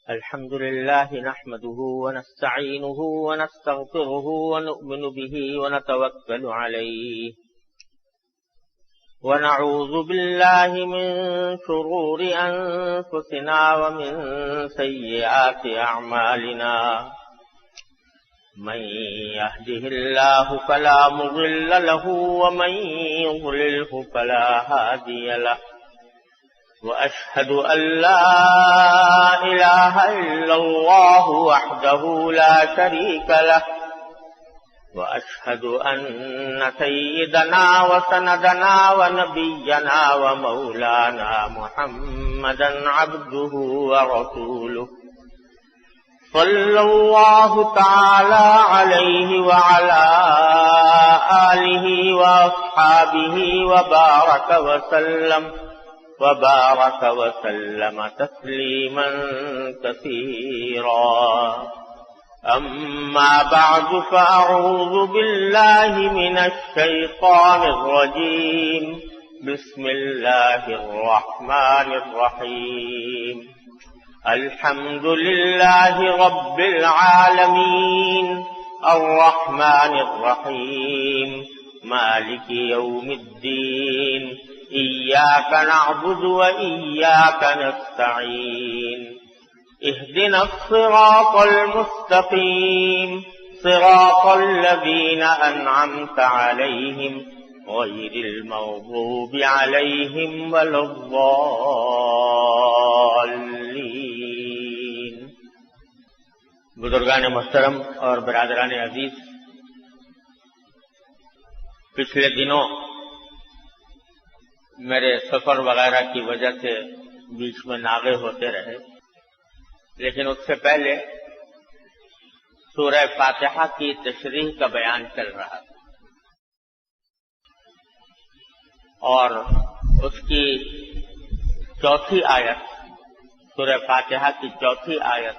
الحمد لله نحمده ونستعينه ونستغفره ونؤمن به ونتوكل عليه ونعوذ بالله من شرور أنفسنا ومن سيئات أعمالنا من يهده الله فلا مضل له ومن يضلله فلا هادي له وأشهد أن لا إله إلا الله وحده لا شريك له وأشهد أن سيدنا وسندنا ونبينا ومولانا محمدا عبده ورسوله صلى الله تعالى عليه وعلى آله وأصحابه وبارك وسلم تسليما كثيرا أما بعد فأعوذ بالله من الشيطان الرجيم بسم الله الرحمن الرحيم الحمد لله رب العالمين الرحمن الرحيم مالك يوم الدين إياك نعبد وإياك نستعين اهدنا الصراط المستقيم صراط الذين أنعمت عليهم غير المغضوب عليهم ولا الضالين۔ بزرگان محترم اور برادران عزیز، پچھلے دنوں میرے سفر وغیرہ کی وجہ سے بیچ میں ناغے ہوتے رہے، لیکن اس سے پہلے سورہ فاتحہ کی تشریح کا بیان چل رہا تھا اور اس کی چوتھی آیت، سورہ فاتحہ کی چوتھی آیت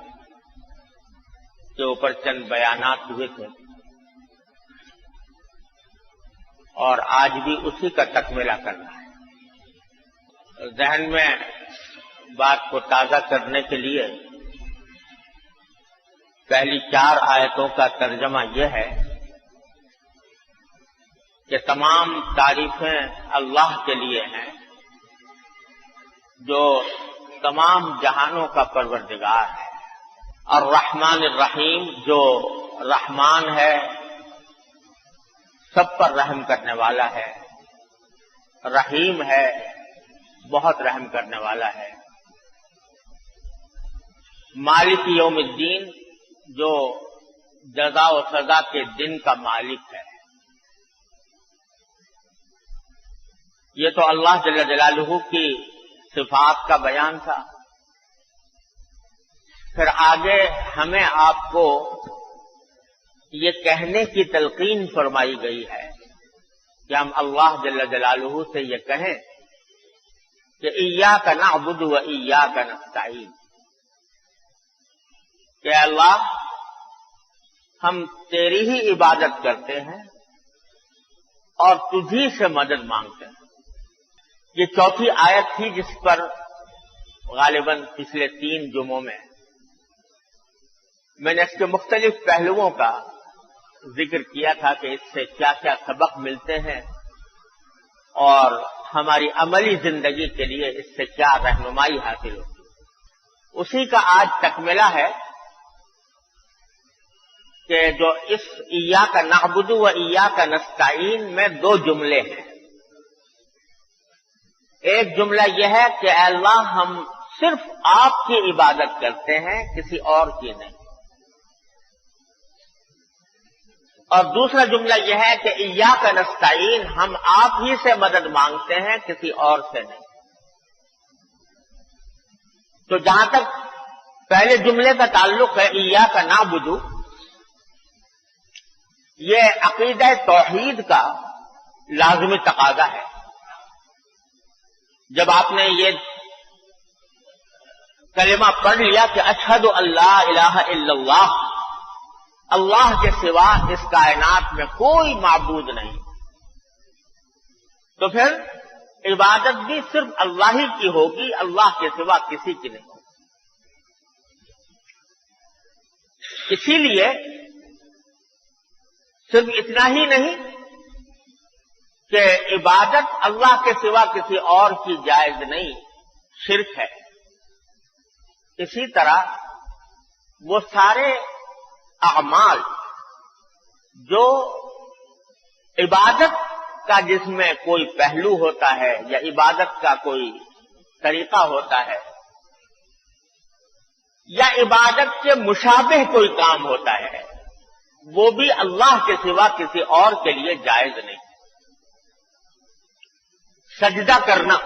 کے اوپر چند بیانات ہوئے تھے اور آج بھی اسی کا تکملہ کرنا ہے۔ ذہن میں بات کو تازہ کرنے کے لیے پہلی 4 آیتوں کا ترجمہ یہ ہے کہ تمام تعریفیں اللہ کے لیے ہیں جو تمام جہانوں کا پروردگار ہے، الرحمن الرحیم جو رحمان ہے، سب پر رحم کرنے والا ہے، رحیم ہے، بہت رحم کرنے والا ہے، مالک یوم الدین جو جزا و سزا کے دن کا مالک ہے۔ یہ تو اللہ جل جلالہ کی صفات کا بیان تھا۔ پھر آگے ہمیں آپ کو یہ کہنے کی تلقین فرمائی گئی ہے کہ ہم اللہ جل جلالہ سے یہ کہیں کہ ایاک نعبد و ایاک نستعین، کہ اللہ ہم تیری ہی عبادت کرتے ہیں اور تجھی سے مدد مانگتے ہیں۔ یہ چوتھی آیت تھی جس پر غالباً پچھلے 3 جمعوں میں نے اس کے مختلف پہلوؤں کا ذکر کیا تھا کہ اس سے کیا کیا سبق ملتے ہیں اور ہماری عملی زندگی کے لیے اس سے کیا رہنمائی حاصل ہوتی ہے۔ اسی کا آج تکملہ ہے کہ جو اس ایاک نعبد و ایاک نستعین میں 2 جملے ہیں۔ ایک جملہ یہ ہے کہ اے اللہ ہم صرف آپ کی عبادت کرتے ہیں، کسی اور کی نہیں، اور دوسرا جملہ یہ ہے کہ ایاک نستعین ہم آپ ہی سے مدد مانگتے ہیں، کسی اور سے نہیں۔ تو جہاں تک پہلے جملے کا تعلق ہے ایاک نعبد، یہ عقیدہ توحید کا لازمی تقاضا ہے۔ جب آپ نے یہ کلمہ پڑھ لیا کہ اشہد ان لا الہ الا اللہ، اللہ کے سوا اس کائنات میں کوئی معبود نہیں، تو پھر عبادت بھی صرف اللہ ہی کی ہوگی، اللہ کے سوا کسی کی نہیں ہوگی۔ اسی لیے صرف اتنا ہی نہیں کہ عبادت اللہ کے سوا کسی اور کی جائز نہیں، شرک ہے، اسی طرح وہ سارے اعمال جو عبادت کا جس میں کوئی پہلو ہوتا ہے یا عبادت کا کوئی طریقہ ہوتا ہے یا عبادت کے مشابہ کوئی کام ہوتا ہے، وہ بھی اللہ کے سوا کسی اور کے لیے جائز نہیں۔ سجدہ کرنا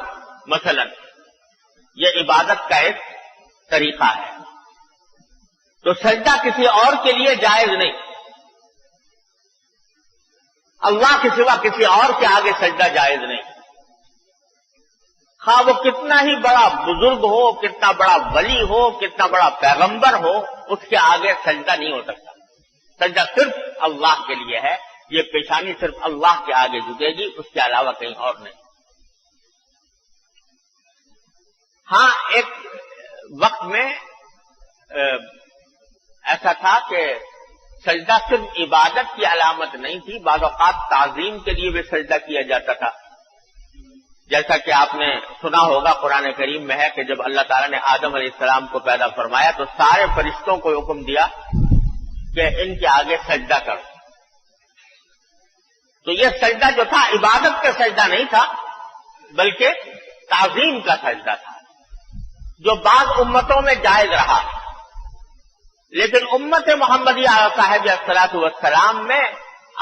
مثلا یہ عبادت کا ایک طریقہ ہے، تو سجدہ کسی اور کے لیے جائز نہیں، اللہ کے سوا کسی اور کے آگے سجدہ جائز نہیں، خواہ وہ کتنا ہی بڑا بزرگ ہو، کتنا بڑا ولی ہو، کتنا بڑا پیغمبر ہو، اس کے آگے سجدہ نہیں ہو سکتا۔ سجدہ صرف اللہ کے لیے ہے، یہ پیشانی صرف اللہ کے آگے جھکے گی، اس کے علاوہ کہیں اور نہیں۔ ہاں ایک وقت میں ایسا تھا کہ سجدہ صرف عبادت کی علامت نہیں تھی، بعض اوقات تعظیم کے لیے بھی سجدہ کیا جاتا تھا، جیسا کہ آپ نے سنا ہوگا قرآن کریم میں ہے کہ جب اللہ تعالیٰ نے آدم علیہ السلام کو پیدا فرمایا تو سارے فرشتوں کو حکم دیا کہ ان کے آگے سجدہ کرو۔ تو یہ سجدہ جو تھا عبادت کا سجدہ نہیں تھا بلکہ تعظیم کا سجدہ تھا، جو بعض امتوں میں جائز رہا، لیکن امت محمدیہ صاحب الصلاۃ والسلام میں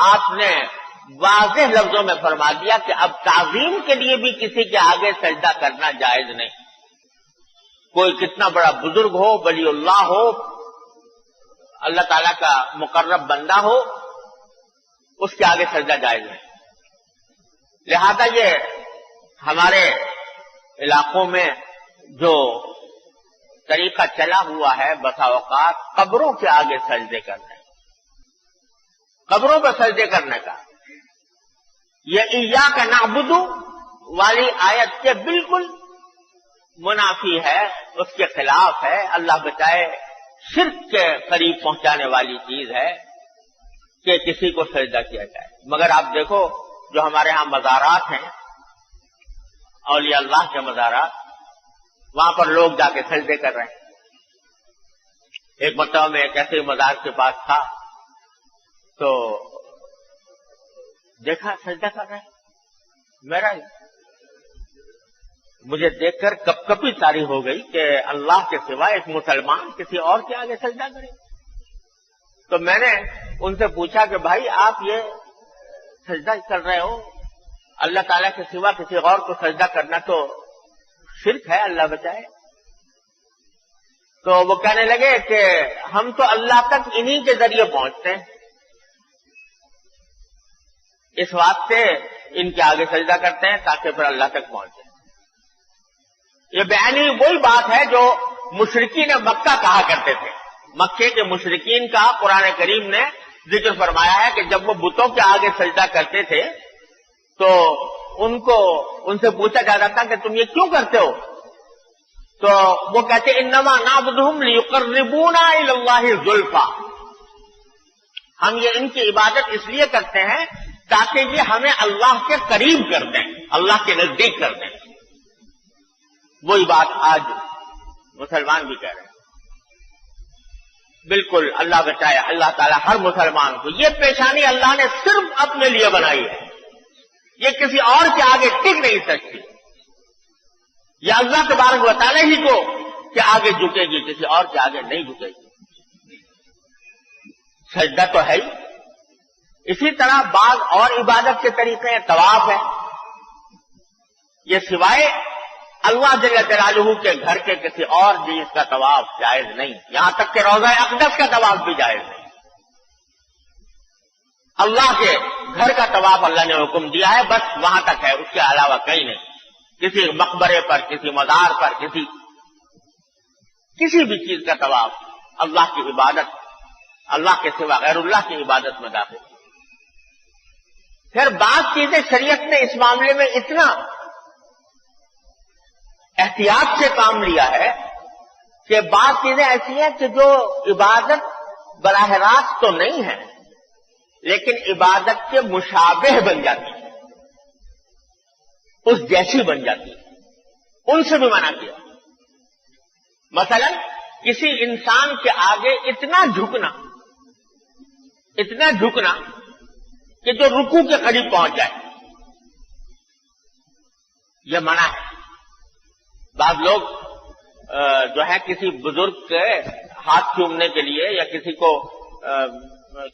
آپ نے واضح لفظوں میں فرما دیا کہ اب تعظیم کے لیے بھی کسی کے آگے سجدہ کرنا جائز نہیں، کوئی کتنا بڑا بزرگ ہو، ولی اللہ ہو، اللہ تعالیٰ کا مقرب بندہ ہو، اس کے آگے سجدہ جائز نہیں۔ لہذا یہ ہمارے علاقوں میں جو طریقہ چلا ہوا ہے بسا اوقات قبروں کے آگے سجدے کرنے، قبروں پر سجدے کرنے کا، یہ ایاک نعبد والی آیت کے بالکل منافی ہے، اس کے خلاف ہے، اللہ بچائے شرک کے قریب پہنچانے والی چیز ہے کہ کسی کو سجدہ کیا جائے۔ مگر آپ دیکھو جو ہمارے ہاں مزارات ہیں، اولیاء اللہ کے مزارات، وہاں پر لوگ جا کے سجدے کر رہے ہیں۔ ایک مرتبہ میں ایک ایسے مزار کے پاس تھا تو دیکھا سجدہ کر رہے ہیں، مجھے دیکھ کر کپ کپی طاری ہو گئی کہ اللہ کے سوا ایک مسلمان کسی اور کے آگے سجدہ کرے۔ تو میں نے ان سے پوچھا کہ بھائی آپ یہ سجدہ کر رہے ہو، اللہ تعالیٰ کے سوا کسی اور کو سجدہ کرنا تو شرک ہے، اللہ بچائے۔ تو وہ کہنے لگے کہ ہم تو اللہ تک انہی کے ذریعے پہنچتے ہیں، اس واسطے ان کے آگے سجدہ کرتے ہیں تاکہ پھر اللہ تک پہنچے۔ یہ بیانی وہی بات ہے جو مشرکین مکہ کہا کرتے تھے۔ مکے کے مشرکین کا قرآن کریم نے ذکر فرمایا ہے کہ جب وہ بتوں کے آگے سجدہ کرتے تھے تو ان سے پوچھا جاتا تھا کہ تم یہ کیوں کرتے ہو؟ تو وہ کہتے انما نعبدہم لیقربونا الی اللہ زلفا، ہم یہ ان کی عبادت اس لیے کرتے ہیں تاکہ یہ ہمیں اللہ کے قریب کر دیں، اللہ کے نزدیک کر دیں۔ وہی بات آج مسلمان بھی کہہ رہے ہیں۔ بالکل اللہ بچائے، اللہ تعالیٰ ہر مسلمان کو، یہ پیشانی اللہ نے صرف اپنے لیے بنائی ہے، یہ کسی اور کے آگے ٹک نہیں سکتی، یہ اللہ تبارک و تعالیٰ ہی کو کے آگے جھکے گی، کسی اور کے آگے نہیں جھکے گی۔ سجدہ تو ہے ہی، اسی طرح بعض اور عبادت کے طریقے ہیں، طواف ہے، یہ سوائے اللہ جل جلالہ کے گھر کے کسی اور چیز کا طواف جائز نہیں، یہاں تک کہ روضہ اقدس کا طواف بھی جائز نہیں۔ اللہ کے گھر کا طواف اللہ نے حکم دیا ہے، بس وہاں تک ہے، اس کے علاوہ کہیں نہیں۔ کسی مقبرے پر، کسی مزار پر، کسی بھی چیز کا طواف اللہ کی عبادت، اللہ کے سوا غیر اللہ کی عبادت میں داخل۔ پھر بعض چیزیں شریعت نے اس معاملے میں اتنا احتیاط سے کام لیا ہے کہ بعض چیزیں ایسی ہیں کہ جو عبادت براہ راست تو نہیں ہے لیکن عبادت کے مشابہ بن جاتی ہے، اس جیسی بن جاتی ہے، ان سے بھی منع کیا۔ مثلا کسی انسان کے آگے اتنا جھکنا کہ جو رکوع کے قریب پہنچ جائے، یہ منع ہے۔ بعض لوگ جو ہے کسی بزرگ کے ہاتھ چومنے کے لیے یا کسی کو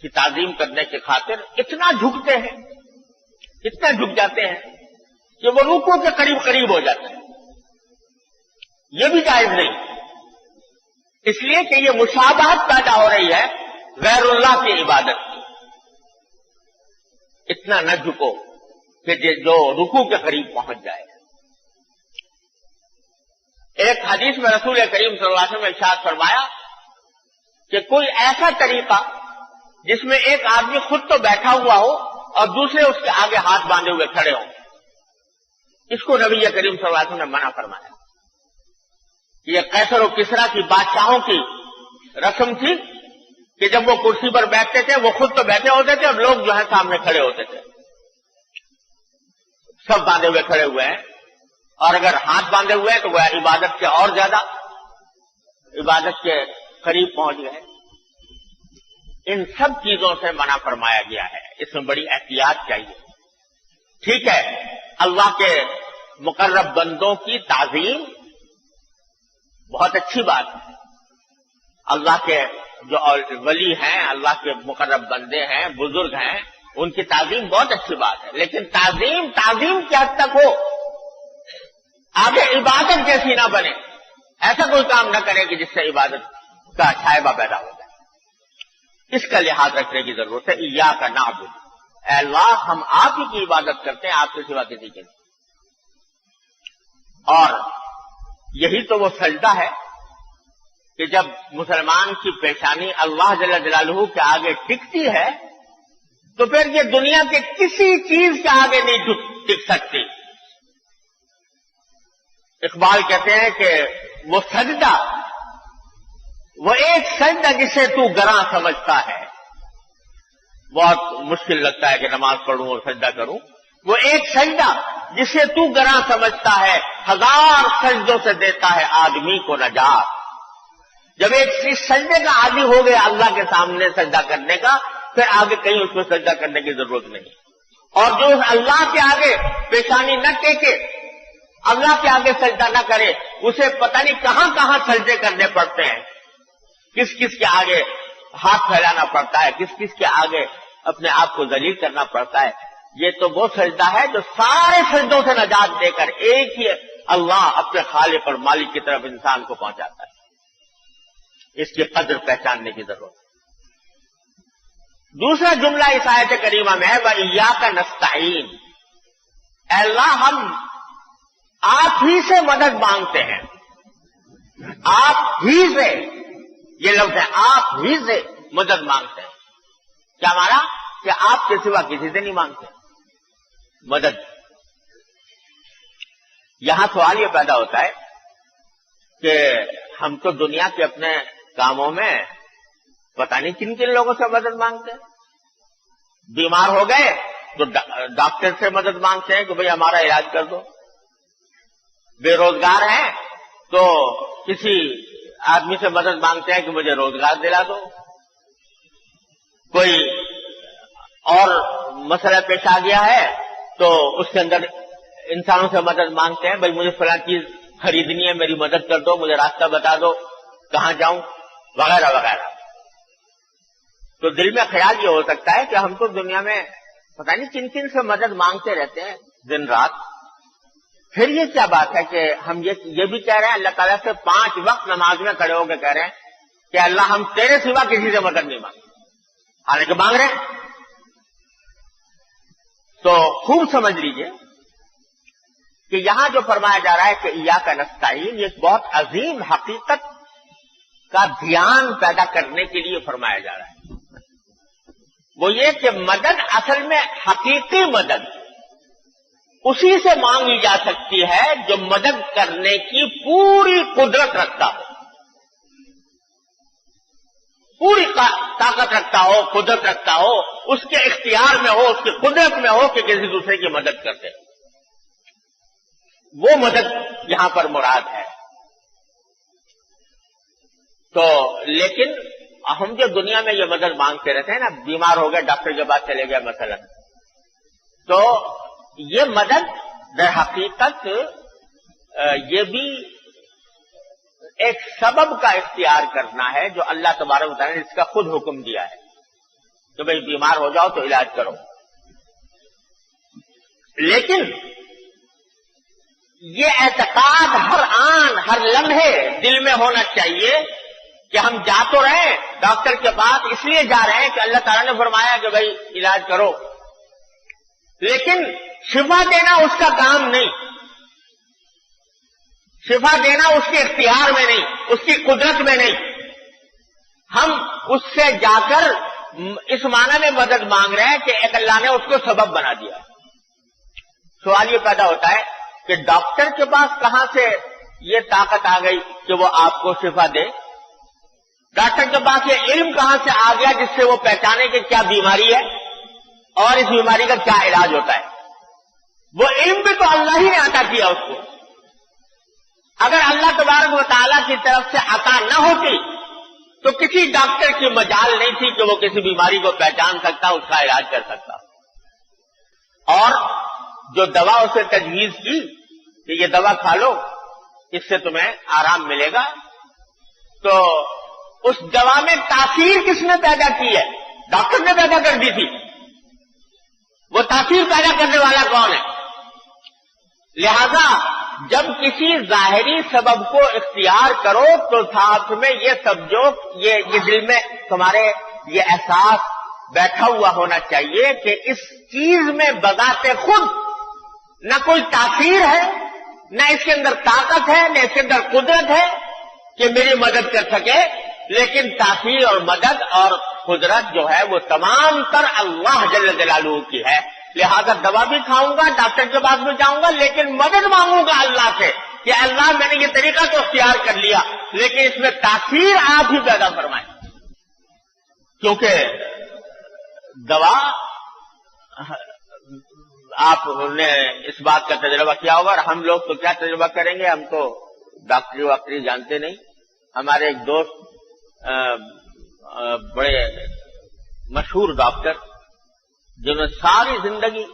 کی تعظیم کرنے کی خاطر اتنا جھکتے ہیں، اتنا جھک جاتے ہیں کہ وہ رکوع کے قریب ہو جاتے ہیں۔ یہ بھی جائز نہیں، اس لیے کہ یہ مشابہت پیدا ہو رہی ہے غیر اللہ کی عبادت کی۔ اتنا نہ جھکو کہ جو رکوع کے قریب پہنچ جائے۔ ایک حدیث میں رسول کریم صلی اللہ علیہ وسلم نے ارشاد فرمایا کہ کوئی ایسا طریقہ جس میں ایک آدمی خود تو بیٹھا ہوا ہو اور دوسرے اس کے آگے ہاتھ باندھے ہوئے کھڑے ہوں، اس کو نبی کریم صلی اللہ علیہ وسلم نے منع فرمایا۔ یہ قیصر و کسریٰ کی بادشاہوں کی رسم تھی کہ جب وہ کرسی پر بیٹھتے تھے وہ خود تو بیٹھے ہوتے تھے اور لوگ جو ہے سامنے کھڑے ہوتے تھے، سب باندھے ہوئے کھڑے ہوئے ہیں، اور اگر ہاتھ باندھے ہوئے ہیں تو وہ عبادت کے اور زیادہ عبادت کے قریب پہنچ گئے۔ ان سب چیزوں سے منع فرمایا گیا ہے، اس میں بڑی احتیاط چاہیے۔ ٹھیک ہے، اللہ کے مقرب بندوں کی تعظیم بہت اچھی بات ہے، اللہ کے جو ولی ہیں، اللہ کے مقرب بندے ہیں، بزرگ ہیں، ان کی تعظیم بہت اچھی بات ہے، لیکن تعظیم کی حد تک ہو، آگے عبادت جیسی نہ بنے، ایسا کوئی کام نہ کرے کہ جس سے عبادت کا شائبہ پیدا ہو جائے۔ اس کا لحاظ رکھنے کی ضرورت ہے۔ ایاک نعبد، اے اللہ ہم آپ ہی کی عبادت کرتے ہیں، آپ کے سوا کسی کی نہیں۔ اور یہی تو وہ سجدہ ہے کہ جب مسلمان کی پیشانی اللہ جل جلالہ کے آگے ٹکتی ہے تو پھر یہ دنیا کے کسی چیز کے آگے نہیں ٹک سکتی۔ اقبال کہتے ہیں کہ وہ سجدہ، وہ ایک سجدہ جسے تو گراں سمجھتا ہے، بہت مشکل لگتا ہے کہ نماز پڑھوں اور سجدہ کروں، وہ ایک سجدہ جسے تو گراں سمجھتا ہے، ہزار سجدوں سے دیتا ہے آدمی کو نجات۔ جب ایک سجدے کا عادی ہو گیا اللہ کے سامنے سجدہ کرنے کا، پھر آگے کہیں اس میں سجدہ کرنے کی ضرورت نہیں۔ اور جو اللہ کے آگے پیشانی نہ ٹیکے، اللہ کے آگے سجدہ نہ کرے، اسے پتہ نہیں کہاں کہاں سجدے کرنے پڑتے ہیں، کس کس کے آگے ہاتھ پھیلانا پڑتا ہے، کس کس کے آگے اپنے آپ کو ذلیل کرنا پڑتا ہے۔ یہ تو وہ سجدہ ہے جو سارے سجدوں سے نجات دے کر ایک ہی اللہ اپنے خالق اور مالک کی طرف انسان کو پہنچاتا ہے۔ اس کی قدر پہچاننے کی ضرورت ہے۔ دوسرا جملہ اس آیت کریمہ میں ہے وَإِيَّاكَ نَسْتَعِينُ، اے اللہ ہم آپ ہی سے مدد مانگتے ہیں، آپ ہی سے، یہ لفظ ہے آپ ہی سے مدد مانگتے ہیں۔ کیا مانا؟ کہ آپ کے سوا کسی سے نہیں مانگتے مدد۔ یہاں سوال یہ پیدا ہوتا ہے کہ ہم تو دنیا کے اپنے کاموں میں پتہ نہیں کن کن لوگوں سے مدد مانگتے ہیں۔ بیمار ہو گئے تو ڈاکٹر سے مدد مانگتے ہیں کہ بھئی ہمارا علاج کر دو، بے روزگار ہیں تو کسی آدمی سے مدد مانگتے ہیں کہ مجھے روزگار دلا دو، کوئی اور مسئلہ پیش آ گیا ہے تو اس کے اندر انسانوں سے مدد مانگتے ہیں، بھئی مجھے فلاں چیز خریدنی ہے، میری مدد کر دو، مجھے راستہ بتا دو، کہاں جاؤں، وغیرہ وغیرہ۔ تو دل میں خیال یہ ہو سکتا ہے کہ ہم تو دنیا میں پتہ نہیں کن کن سے مدد مانگتے رہتے ہیں دن رات۔ پھر یہ کیا بات ہے کہ ہم یہ بھی کہہ رہے ہیں اللہ تعالیٰ سے 5 وقت نماز میں کھڑے ہو کے کہہ رہے ہیں کہ اللہ ہم تیرے سوا کسی سے مدد نہیں مانگتے، حالانکہ مانگ رہے ہیں۔ تو خوب سمجھ لیجئے کہ یہاں جو فرمایا جا رہا ہے کہ ایاک نستعین، یہ بہت عظیم حقیقت کا دھیان پیدا کرنے کے لیے فرمایا جا رہا ہے۔ وہ یہ کہ مدد اصل میں حقیقی مدد اسی سے مانگی جا سکتی ہے جو مدد کرنے کی پوری قدرت رکھتا ہو، پوری طاقت رکھتا ہو، قدرت رکھتا ہو، اس کے اختیار میں ہو، اس کی قدرت میں ہو کہ کسی دوسرے کی مدد کر دے. وہ مدد یہاں پر مراد ہے. تو لیکن ہم جو دنیا میں یہ مدد مانگتے رہتے ہیں نا، بیمار ہو گئے ڈاکٹر کے پاس چلے گئے مثلا، تو یہ مدد در حقیقت یہ بھی ایک سبب کا اختیار کرنا ہے جو اللہ تبارک و تعالیٰ نے اس کا خود حکم دیا ہے کہ بھئی بیمار ہو جاؤ تو علاج کرو. لیکن یہ اعتقاد ہر آن ہر لمحے دل میں ہونا چاہیے کہ ہم جا تو رہے ہیں ڈاکٹر کے پاس، اس لیے جا رہے ہیں کہ اللہ تعالیٰ نے فرمایا کہ بھئی علاج کرو، لیکن شفا دینا اس کا کام نہیں، شفا دینا اس کے اختیار میں نہیں، اس کی قدرت میں نہیں. ہم اس سے جا کر اس معنی میں مدد مانگ رہے ہیں کہ ایک اللہ نے اس کو سبب بنا دیا. سوال یہ پیدا ہوتا ہے کہ ڈاکٹر کے پاس کہاں سے یہ طاقت آ گئی کہ وہ آپ کو شفا دے؟ ڈاکٹر کے پاس یہ علم کہاں سے آ گیا جس سے وہ پہچانے کہ کیا بیماری ہے اور اس بیماری کا کیا علاج ہوتا ہے؟ وہ علم بھی تو اللہ ہی نے عطا کیا اس کو. اگر اللہ تبارک و تعالیٰ کی طرف سے عطا نہ ہوتی تو کسی ڈاکٹر کی مجال نہیں تھی کہ وہ کسی بیماری کو پہچان سکتا، اس کا علاج کر سکتا. اور جو دوا اسے تجویز کی کہ یہ دوا کھا لو اس سے تمہیں آرام ملے گا، تو اس دوا میں تاثیر کس نے پیدا کی ہے؟ ڈاکٹر نے پیدا کر دی تھی. وہ تاثیر پیدا کرنے والا کون ہے؟ لہذا جب کسی ظاہری سبب کو اختیار کرو تو ساتھ میں یہ سمجھو، یہ دل میں تمہارے یہ احساس بیٹھا ہوا ہونا چاہیے کہ اس چیز میں بذات خود نہ کوئی تاثیر ہے، نہ اس کے اندر طاقت ہے، نہ اس کے اندر قدرت ہے کہ میری مدد کر سکے، لیکن تاثیر اور مدد اور قدرت جو ہے وہ تمام تر اللہ جل جلالہ کی ہے. لہذا دوا بھی کھاؤں گا، ڈاکٹر کے پاس بھی جاؤں گا، لیکن مدد مانگوں گا اللہ سے کہ اللہ میں نے یہ طریقہ تو اختیار کر لیا، لیکن اس میں تاثیر آپ ہی پیدا فرمائیں. کیونکہ دوا، آپ نے اس بات کا تجربہ کیا ہوگا، اور ہم لوگ تو کیا تجربہ کریں گے، ہم تو ڈاکٹری واکٹری جانتے نہیں. ہمارے ایک دوست بڑے مشہور ڈاکٹر جنہوں نے ساری زندگی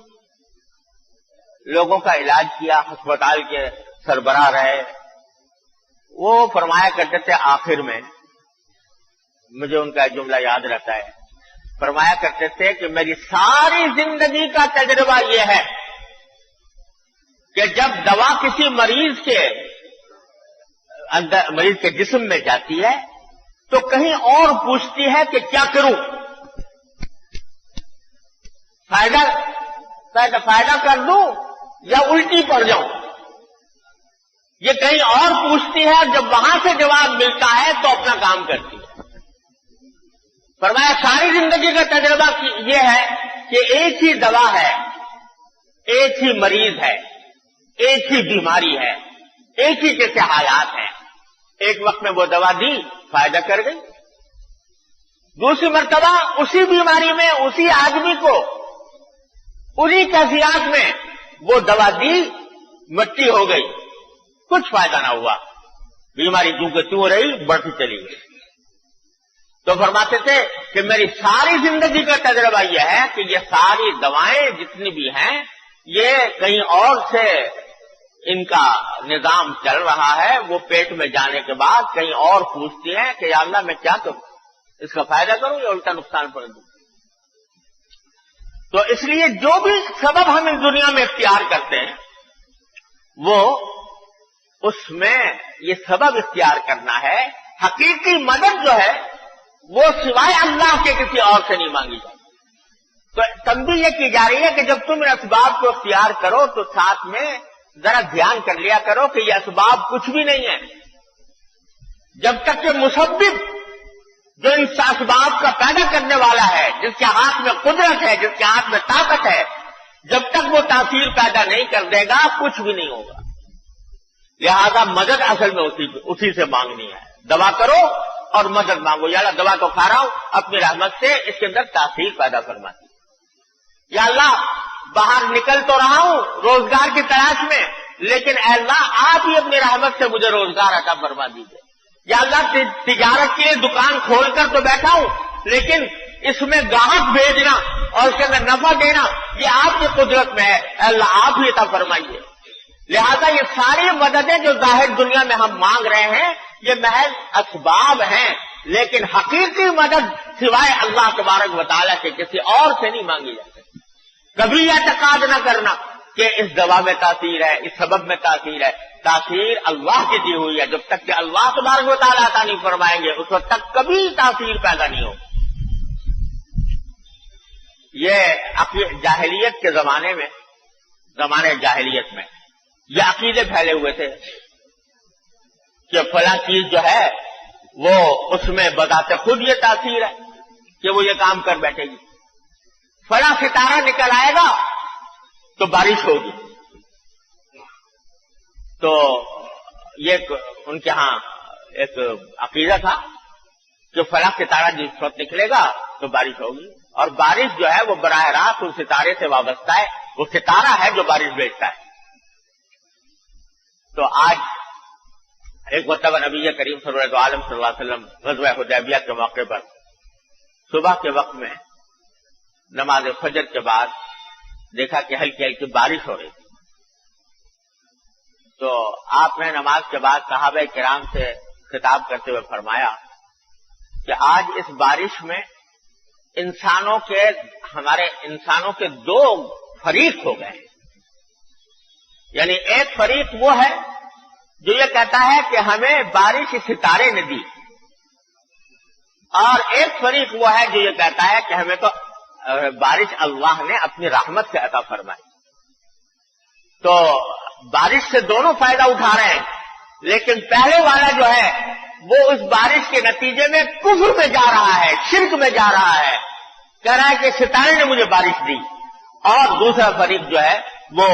لوگوں کا علاج کیا، ہسپتال کے سربراہ رہے، وہ فرمایا کرتے تھے آخر میں، مجھے ان کا جملہ یاد رہتا ہے، فرمایا کرتے تھے کہ میری ساری زندگی کا تجربہ یہ ہے کہ جب دوا کسی مریض کے اندر، مریض کے جسم میں جاتی ہے تو کہیں اور پوچھتی ہے کہ کیا کروں، فائدہ کر دوں یا الٹی پڑ جاؤں. یہ کہیں اور پوچھتی ہے، جب وہاں سے جواب ملتا ہے تو اپنا کام کرتی ہے. فرمایا ساری زندگی کا تجربہ یہ ہے کہ ایک ہی دوا ہے، ایک ہی مریض ہے، ایک ہی بیماری ہے، ایک ہی جیسے حالات ہیں. ایک وقت میں وہ دوا دی، فائدہ کر گئی، دوسری مرتبہ اسی بیماری میں اسی آدمی کو انہی کیفیات میں وہ دوا دی، مٹی ہو گئی، کچھ فائدہ نہ ہوا، بیماری کیوں کہ تیوں رہی، بڑھتی چلی گئی. تو فرماتے تھے کہ میری ساری زندگی کا تجربہ یہ ہے کہ یہ ساری دوائیں جتنی بھی ہیں یہ کہیں اور سے ان کا نظام چل رہا ہے، وہ پیٹ میں جانے کے بعد کہیں اور پوچھتی ہیں کہ یا اللہ میں کیا کروں، اس کا فائدہ کروں یا الٹا نقصان پڑ دوں. تو اس لیے جو بھی سبب ہم اس دنیا میں اختیار کرتے ہیں وہ اس میں یہ سبب اختیار کرنا ہے. حقیقی مدد جو ہے وہ سوائے اللہ کے کسی اور سے نہیں مانگی جائے. تو تنبیہ یہ کی جا رہی ہے کہ جب تم ان اسباب کو اختیار کرو تو ساتھ میں ذرا دھیان کر لیا کرو کہ یہ اسباب کچھ بھی نہیں ہے جب تک کہ مسبب جو ان اسباب کا پیدا کرنے والا ہے، جس کے ہاتھ میں قدرت ہے، جس کے ہاتھ میں طاقت ہے، جب تک وہ تاثیر پیدا نہیں کر دے گا کچھ بھی نہیں ہوگا. لہذا مدد اصل میں اسی سے مانگنی ہے. دوا کرو اور مدد مانگو. یا اللہ دوا تو کھا رہا ہوں, اپنی رحمت سے اس کے اندر تاثیر پیدا فرماتی. یا اللہ باہر نکل تو رہا ہوں روزگار کی تلاش میں, لیکن اے اللہ آپ ہی اپنی رحمت سے مجھے روزگار عطا فرما دیجیے. یا اللہ تجارت کے لیے دکان کھول کر تو بیٹھا ہوں, لیکن اس میں گاہک بھیجنا اور اس کے اندر نفع دینا یہ آپ کی قدرت میں ہے, اے اللہ آپ ہی عطا فرمائیے. لہذا یہ ساری مددیں جو ظاہر دنیا میں ہم مانگ رہے ہیں یہ محض اسباب ہیں, لیکن حقیقی مدد سوائے اللہ تبارک و تعالیٰ کے کسی اور سے نہیں مانگی جا سکتی. کبھی یہ اعتقاد نہ کرنا کہ اس دوا میں تاثیر ہے, اس سبب میں تاثیر ہے. تاثیر اللہ کی دی ہوئی ہے, جب تک کہ اللہ تبارک و تعالیٰ عطا نہیں فرمائیں گے اس وقت تک کبھی تاثیر پیدا نہیں ہوگی. یہ جاہلیت کے زمانے جاہلیت میں یہ عقیدے پھیلے ہوئے تھے کہ فلاں چیز جو ہے وہ اس میں بذات خود یہ تاثیر ہے کہ وہ یہ کام کر بیٹھے گی. فلاں ستارہ نکل آئے گا تو بارش ہوگی. تو یہ ان کے ہاں ایک عقیدہ تھا کہ فلاں ستارہ جس وقت نکلے گا تو بارش ہوگی, اور بارش جو ہے وہ براہ راست اس ستارے سے وابستہ ہے, وہ ستارہ ہے جو بارش بھیجتا ہے. تو آج ایک مرتبہ نبی کریم صلی اللہ علیہ وسلم غزوہ حدیبیہ کے موقع پر صبح کے وقت میں نماز فجر کے بعد دیکھا کہ ہلکی ہلکی بارش ہو رہی تھی. تو آپ نے نماز کے بعد صحابہ کرام سے خطاب کرتے ہوئے فرمایا کہ آج اس بارش میں ہمارے انسانوں کے دو فریق ہو گئے. یعنی ایک فریق وہ ہے جو یہ کہتا ہے کہ ہمیں بارش ستارے نے دی, اور ایک فریق وہ ہے جو یہ کہتا ہے کہ ہمیں تو بارش اللہ نے اپنی رحمت سے عطا فرمائی. تو بارش سے دونوں فائدہ اٹھا رہے ہیں, لیکن پہلے والا جو ہے وہ اس بارش کے نتیجے میں کفر میں جا رہا ہے, شرک میں جا رہا ہے, کہہ رہا ہے کہ ستارے نے مجھے بارش دی. اور دوسرا فریق جو ہے وہ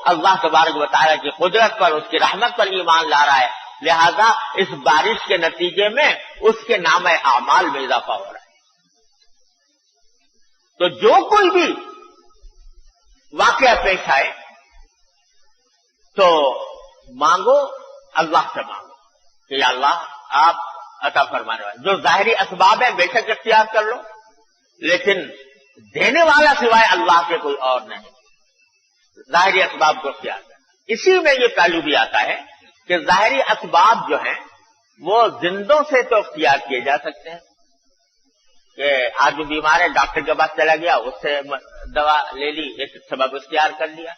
اللہ تبارک و تعالیٰ کی قدرت پر, اس کی رحمت پر ایمان لا رہا ہے, لہذا اس بارش کے نتیجے میں اس کے نام اعمال میں اضافہ ہو رہا ہے. تو جو کوئی بھی واقعہ پیش آئے تو مانگو, اللہ سے مانگو کہ یا اللہ آپ عطا فرمانے والے. جو ظاہری اسباب ہیں بے شک اختیار کر لو, لیکن دینے والا سوائے اللہ کے کوئی اور نہیں. ظاہری اسباب کو اختیار کرنا. اسی میں یہ پہلو بھی آتا ہے کہ ظاہری اسباب جو ہیں وہ زندوں سے تو اختیار کیے جا سکتے ہیں کہ آدمی بیمار ہے, ڈاکٹر کے پاس چلا گیا, اس سے دوا لے لی, ایک سبب اختیار کر لیا.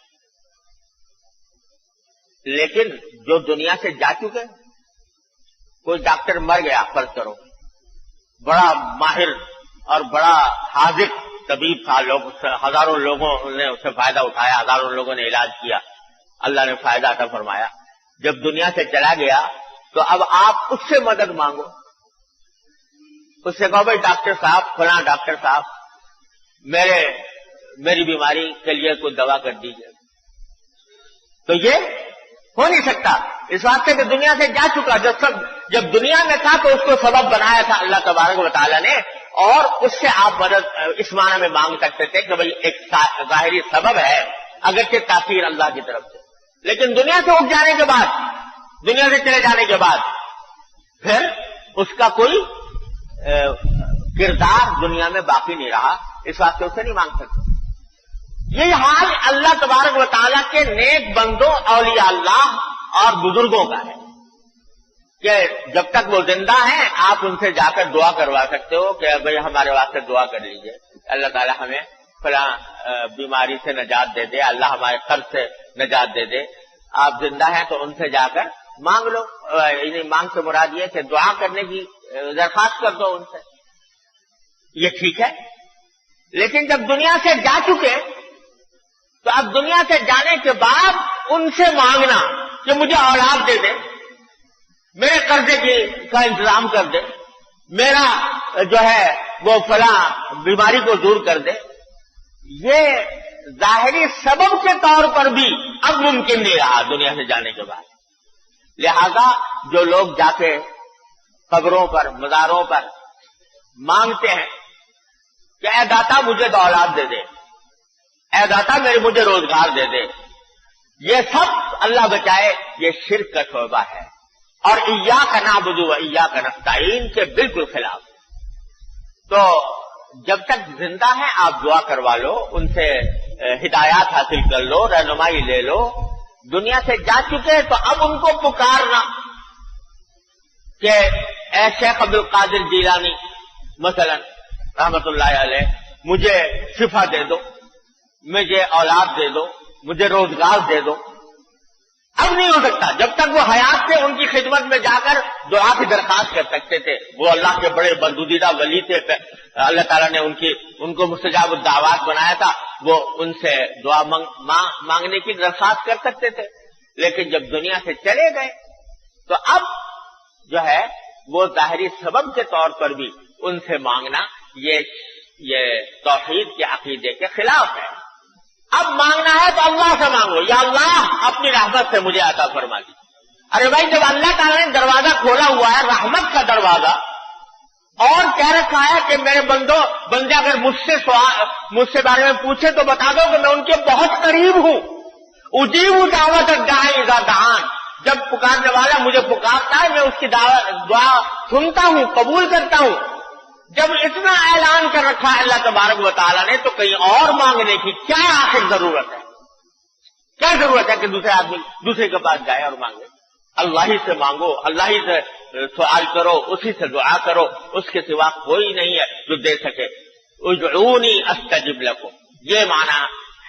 لیکن جو دنیا سے جا چکے, کوئی ڈاکٹر مر گیا فرض کرو, بڑا ماہر اور بڑا حاذق طبیب تھا, ہزاروں لوگوں نے اس سے فائدہ اٹھایا, ہزاروں لوگوں نے علاج کیا, اللہ نے فائدہ عطا فرمایا. جب دنیا سے چلا گیا تو اب آپ اس سے مدد مانگو, اس سے کہو بھائی ڈاکٹر صاحب, فلاں ڈاکٹر صاحب میری بیماری کے لیے کوئی دوا کر دیجیے. تو یہ ہو نہیں سکتا, اس واسطے کہ دنیا سے جا چکا. جب دنیا میں تھا تو اس کو سبب بنایا تھا اللہ تبارک و تعالیٰ نے, اور اس سے آپ مدد اس معنی میں مانگ سکتے تھے کہ بھئی ایک ظاہری سبب ہے اگرچہ تاثیر اللہ کی طرف سے, لیکن دنیا سے اٹھ جانے کے بعد, دنیا سے چلے جانے کے بعد پھر اس کا کوئی کردار دنیا میں باقی نہیں رہا, اس واسطے اسے نہیں مانگ سکتے. یہ حال اللہ تبارک و تعالیٰ کے نیک بندوں, اولیاء اللہ اور بزرگوں کا ہے کہ جب تک وہ زندہ ہیں آپ ان سے جا کر دعا کروا سکتے ہو کہ بھئی ہمارے واسطے دعا کر لیجئے, اللہ تعالیٰ ہمیں فلاں بیماری سے نجات دے دے, اللہ ہمارے قرض سے نجات دے دے. آپ زندہ ہیں تو ان سے جا کر مانگ لو. مانگ سے مراد یہ کہ دعا کرنے کی درخواست کر دو ان سے, یہ ٹھیک ہے. لیکن جب دنیا سے جا چکے تو اب دنیا سے جانے کے بعد ان سے مانگنا کہ مجھے اولاد دے دے, میرے قرضے کا انتظام کر دے, میرا جو ہے وہ فلاں بیماری کو دور کر دے, یہ ظاہری سبب کے طور پر بھی اب ممکن نہیں رہا دنیا سے جانے کے بعد. لہذا جو لوگ جا کے قبروں پر مزاروں پر مانگتے ہیں کہ اے داتا مجھے اولاد دے دے، اے داتا مجھے روزگار دے دے، یہ سب اللہ بچائے یہ شرک کا شعبہ ہے اور ایاک نعبد و ایاک نستعین کے بالکل خلاف۔ تو جب تک زندہ ہیں آپ دعا کروا لو، ان سے ہدایات حاصل کر لو، رہنمائی لے لو۔ دنیا سے جا چکے تو اب ان کو پکارنا کہ اے شیخ عبد القادر جیلانی مثلا رحمت اللہ علیہ مجھے شفا دے دو، مجھے اولاد دے دو، مجھے روزگار دے دو۔ اب نہیں ہو سکتا۔ جب تک وہ حیات تھے ان کی خدمت میں جا کر دعا کی درخواست کر سکتے تھے، وہ اللہ کے بڑے بندودیدہ ولی تھے، اللہ تعالیٰ نے ان کو مستجاب الدعوات بنایا تھا، وہ ان سے دعا مانگنے کی درخواست کر سکتے تھے۔ لیکن جب دنیا سے چلے گئے تو اب جو ہے وہ ظاہری سبب کے طور پر بھی ان سے مانگنا یہ توحید کے عقیدے کے خلاف ہے۔ اب مانگنا ہے تو اللہ سے مانگو، یا اللہ اپنی رحمت سے مجھے عطا فرما دی۔ ارے بھائی جب اللہ تعالیٰ نے دروازہ کھولا ہوا ہے رحمت کا دروازہ، اور کہہ رکھا ہے کہ میرے بندے اگر مجھ سے بارے میں پوچھے تو بتا دو کہ میں ان کے بہت قریب ہوں، اجیب دعوت الداعی اذا دعان، جب پکارنے والا مجھے پکارتا ہے میں اس کی دعا سنتا ہوں، قبول کرتا ہوں۔ جب اتنا اعلان کر رکھا ہے اللہ تبارک و تعالیٰ نے تو کہیں اور مانگنے کی کیا آخر ضرورت ہے؟ کیا ضرورت ہے کہ دوسرے آدمی دوسرے کے پاس جائے اور مانگے؟ اللہ ہی سے مانگو، اللہ ہی سے سوال کرو، اسی سے دعا کرو، اس کے سوا کوئی نہیں ہے جو دے سکے۔ ادعونی استجب لکم، یہ معنی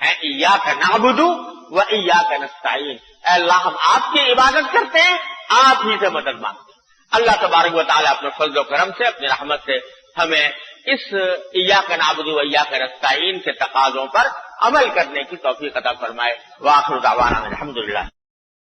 ہے ایاک نعبد و ایاک نستعین، اے اللہ ہم آپ کی عبادت کرتے ہیں، آپ ہی سے مدد مانگتے ہیں۔ اللہ تبارک و تعالیٰ اپنے فضل و کرم سے اپنی رحمت سے ہمیں اس ایاک نعبد و ایاک نستعین کے تقاضوں پر عمل کرنے کی توفیق عطا فرمائے۔ وآخر دعوانا الحمدللہ۔